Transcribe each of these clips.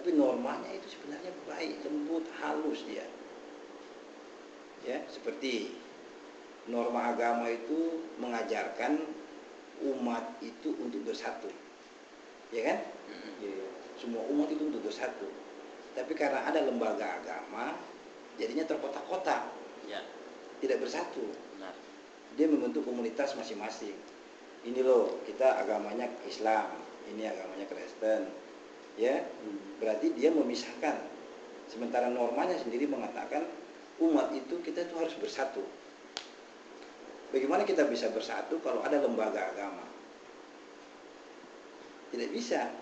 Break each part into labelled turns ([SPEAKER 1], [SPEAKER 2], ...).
[SPEAKER 1] tapi normanya itu sebenarnya baik, lembut, halus dia. Ya, seperti norma agama itu mengajarkan umat itu untuk bersatu, ya kan? Semua umat itu untuk bersatu. Tapi karena ada lembaga agama, jadinya terkotak-kotak, ya, tidak bersatu. Benar. Dia membentuk komunitas masing-masing. Ini loh, kita agamanya Islam, ini agamanya Kristen, ya. Berarti dia memisahkan. Sementara normanya sendiri mengatakan umat itu kita itu harus bersatu. Bagaimana kita bisa bersatu kalau ada lembaga agama? Tidak bisa.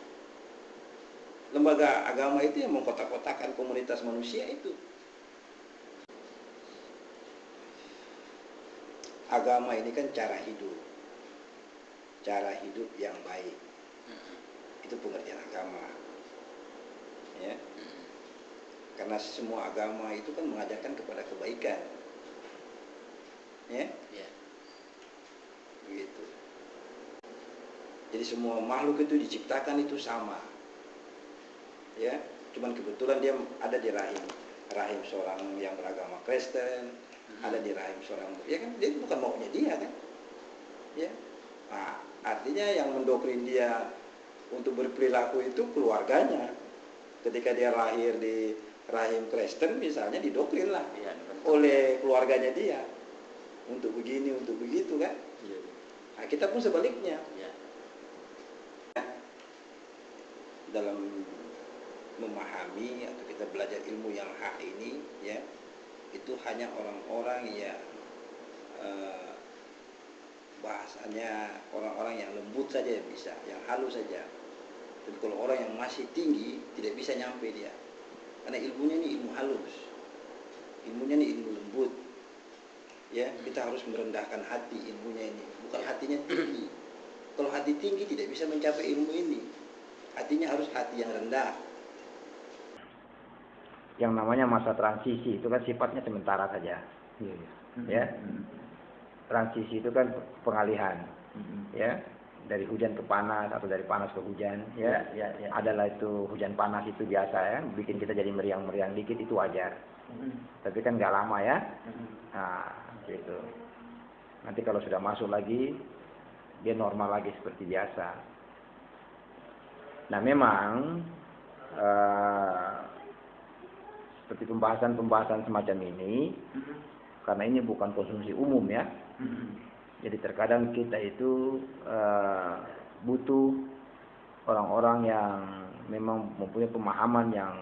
[SPEAKER 1] Lembaga agama itu yang mengkotak-kotakan komunitas manusia itu. Agama ini kan cara hidup yang baik. Itu pengertian agama, ya. Karena semua agama itu kan mengajarkan kepada kebaikan, ya. Begitu. Jadi semua makhluk itu diciptakan itu sama, ya. Cuman kebetulan dia ada di rahim seorang yang beragama Kristen, ada di rahim seorang, ya kan, dia bukan maunya dia kan, ya. Nah, artinya yang mendoktrin dia untuk berperilaku itu keluarganya. Ketika dia lahir di rahim Kristen misalnya, didoktrin lah oleh keluarganya dia untuk begini, untuk begitu kan. Nah, kita pun sebaliknya. Dalam memahami atau kita belajar ilmu yang hak ini, ya, itu hanya orang-orang yang bahasanya orang-orang yang lembut saja yang bisa, yang halus saja. Tapi kalau orang yang masih tinggi tidak bisa nyampe dia, karena ilmunya ini ilmu halus, ilmunya ini ilmu lembut, ya. Kita harus merendahkan hati ilmunya ini, bukan hatinya tinggi. Kalau hati tinggi tidak bisa mencapai ilmu ini, hatinya harus hati yang rendah. Yang namanya masa transisi itu kan sifatnya sementara saja, ya. Transisi itu kan pengalihan, ya, dari hujan ke panas atau dari panas ke hujan, ya. Adalah itu hujan panas itu biasa, ya, bikin kita jadi meriang-meriang dikit itu wajar. Tapi kan nggak lama, ya. Nah, gitu. Nanti kalau sudah masuk lagi, dia normal lagi seperti biasa. Nah, memang seperti pembahasan semacam ini, karena ini bukan konsumsi umum, ya. Jadi terkadang kita itu butuh orang-orang yang memang mempunyai pemahaman yang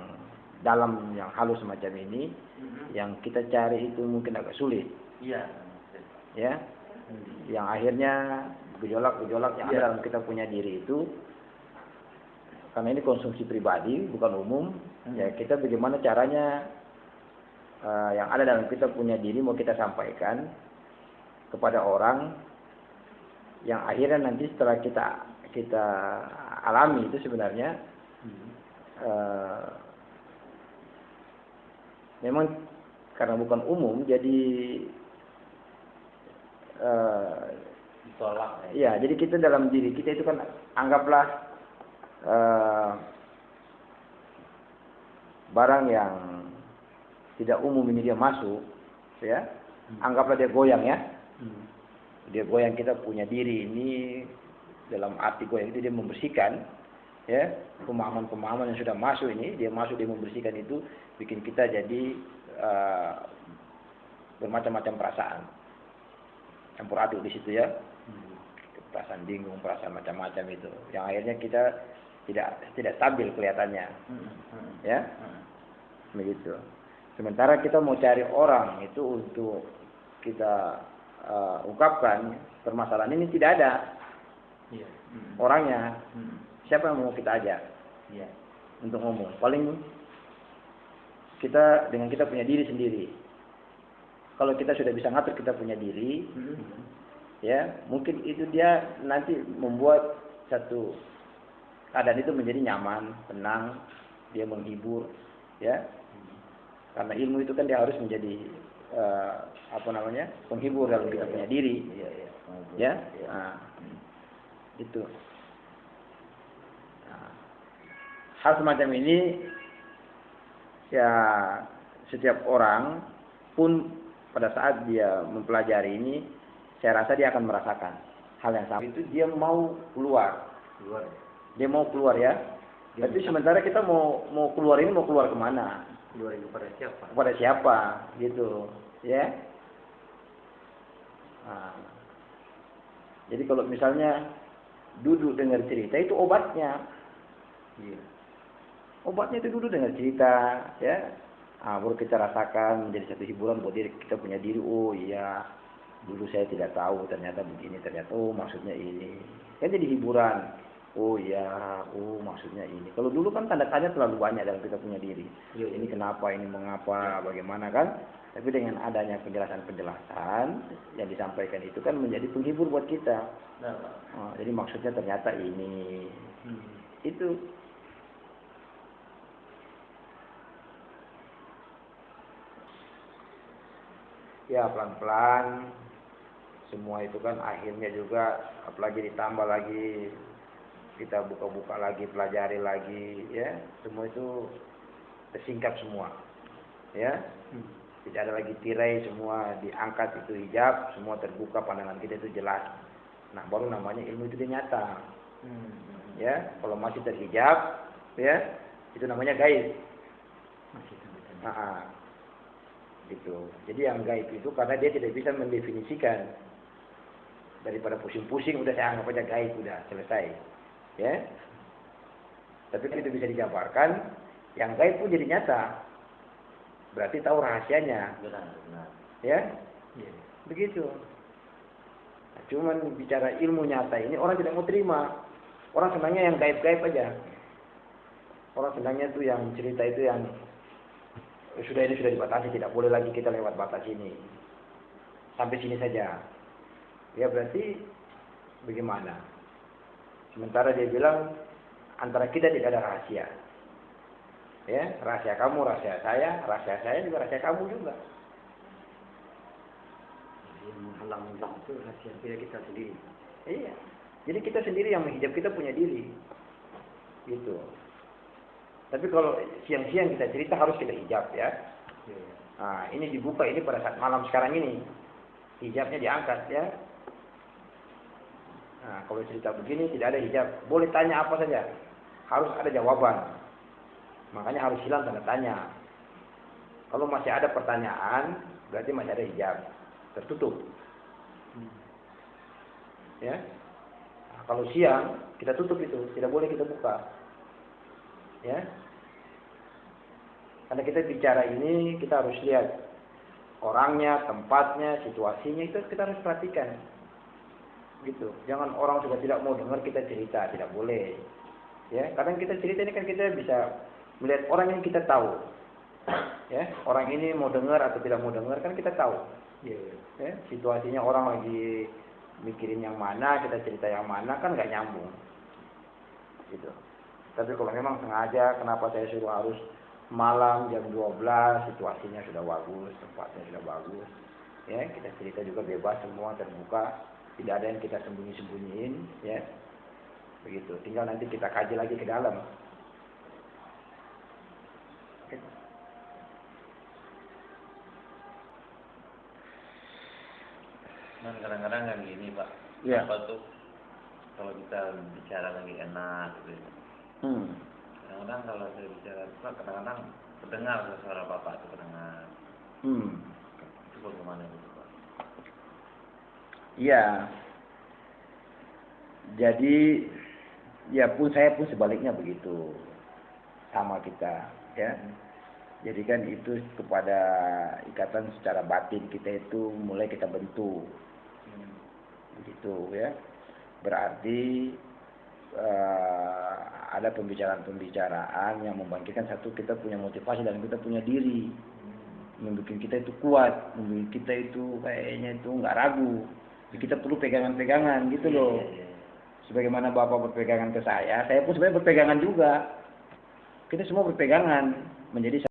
[SPEAKER 1] dalam, yang halus semacam ini. Yang kita cari itu mungkin agak sulit, ya. Yang akhirnya gejolak-gejolak yang ada dalam kita punya diri itu, karena ini konsumsi pribadi bukan umum, ya, kita bagaimana caranya yang ada dalam kita punya diri mau kita sampaikan kepada orang, yang akhirnya nanti setelah kita alami itu sebenarnya memang karena bukan umum, jadi ditolak, ya. Jadi kita dalam diri kita itu kan anggaplah barang yang tidak umum ini dia masuk, ya. Anggaplah dia goyang, ya. Dia goyang kita punya diri ini, dalam arti goyang itu dia membersihkan, ya, pemahaman-pemahaman yang sudah masuk ini, dia membersihkan itu, bikin kita jadi bermacam-macam perasaan, campur aduk di situ, ya. Perasaan bingung, perasaan macam-macam itu, yang akhirnya kita tidak stabil kelihatannya, ya, begitu. Sementara kita mau cari orang itu untuk kita ungkapkan permasalahan ini, tidak ada orangnya. Siapa yang mau kita ajak untuk ngomong? Paling kita dengan kita punya diri sendiri. Kalau kita sudah bisa ngatur kita punya diri, ya, mungkin itu dia nanti membuat satu keadaan itu menjadi nyaman, tenang, dia menghibur, ya. Karena ilmu itu kan dia harus menjadi penghibur dalam kita punya diri, ya. Nah, itu. Nah, hal semacam ini Ya, setiap orang pun pada saat dia mempelajari ini, saya rasa dia akan merasakan hal yang sama. Itu dia mau keluar. Dia mau keluar ya. Tapi sementara kita mau keluar ini mau keluar kemana?
[SPEAKER 2] Keluar kepada siapa?
[SPEAKER 1] Kepada siapa, gitu, ya. Nah, jadi kalau misalnya duduk dengar cerita itu obatnya.
[SPEAKER 2] Iya.
[SPEAKER 1] Obatnya itu dulu dengar cerita, ya. Baru kita rasakan menjadi satu hiburan buat diri kita punya diri. Oh iya, dulu saya tidak tahu ternyata begini, ternyata oh maksudnya ini. Kan jadi hiburan. Oh iya, oh maksudnya ini. Kalau dulu kan tanda tanya terlalu banyak dalam kita punya diri.
[SPEAKER 2] Iya.
[SPEAKER 1] Ini kenapa, ini mengapa, bagaimana kan? Tapi dengan adanya penjelasan-penjelasan yang disampaikan itu kan menjadi penghibur buat kita. Jadi maksudnya ternyata ini. Itu. Ya pelan-pelan semua itu kan akhirnya juga, apalagi ditambah lagi kita buka-buka lagi, pelajari lagi, ya semua itu tersingkap semua, ya tidak ada lagi tirai, semua diangkat itu hijab, semua terbuka, pandangan kita itu jelas. Nah baru namanya ilmu itu dia nyata. Ya kalau masih terhijab, ya itu namanya gaib. Gitu. Jadi yang gaib itu karena dia tidak bisa mendefinisikan, daripada pusing-pusing udah saya anggap aja gaib, udah selesai, ya. Tapi kalau itu bisa dijabarkan, yang gaib pun jadi nyata, berarti tahu rahasianya.
[SPEAKER 2] Benar.
[SPEAKER 1] Ya, begitu. Nah, cuman bicara ilmu nyata ini orang tidak mau terima. Orang senangnya yang gaib-gaib aja. Orang senangnya tuh yang cerita itu yang sudah dibatasi, tidak boleh lagi kita lewat batas ini. Sampai sini saja. Ya berarti bagaimana? Sementara dia bilang antara kita tidak ada rahasia. Ya, rahasia kamu, rahasia saya juga rahasia kamu juga.
[SPEAKER 2] Jadi menghalang itu rahasia kita sendiri.
[SPEAKER 1] Iya. Jadi kita sendiri yang menghijab, kita punya diri. Gitu. Tapi kalau siang-siang kita cerita harus kita hijab, ya. Nah, ini dibuka ini pada saat malam sekarang ini. Hijabnya diangkat, ya. Nah, kalau cerita begini tidak ada hijab, boleh tanya apa saja. Harus ada jawaban. Makanya harus hilang tanda tanya. Kalau masih ada pertanyaan, berarti masih ada hijab. Tertutup. Ya. Nah, kalau siang kita tutup itu, tidak boleh kita buka. Ya. Karena kita bicara ini, kita harus lihat orangnya, tempatnya, situasinya, itu kita harus perhatikan. Gitu. Jangan orang sudah tidak mau dengar kita cerita, tidak boleh. Ya, kadang kita cerita ini kan kita bisa melihat orang yang kita tahu. Ya, orang ini mau dengar atau tidak mau dengar kan kita tahu. Ya, situasinya orang lagi mikirin yang mana, kita cerita yang mana kan nggak nyambung. Gitu. Tapi kalau memang sengaja, kenapa saya suruh harus malam jam 12, situasinya sudah bagus, tempatnya sudah bagus. Ya, kita cerita juga bebas, semua terbuka, tidak ada yang kita sembunyi-sembunyiin, ya. Begitu. Tinggal nanti kita kaji lagi ke dalam.
[SPEAKER 2] Dan kadang-kadang kan gini Pak,
[SPEAKER 1] Ya.
[SPEAKER 2] apa tuh kalau kita bicara lagi enak gitu. Kadang-kadang kalau saya bicara Pak, kadang-kadang terdengar suara Bapak itu terdengar. Itu bagaimana itu Pak?
[SPEAKER 1] Iya. Jadi ya saya pun sebaliknya begitu. Sama kita, ya. Jadi kan itu kepada ikatan secara batin kita itu mulai kita bentuk. Begitu, ya. Berarti ada pembicaraan-pembicaraan yang membangkitkan satu, kita punya motivasi dan kita punya diri. Membuat kita itu kuat, membuat kita itu kayaknya itu nggak ragu. Kita perlu pegangan-pegangan gitu loh. Sebagaimana Bapak berpegangan ke saya pun sebenarnya berpegangan juga. Kita semua berpegangan menjadi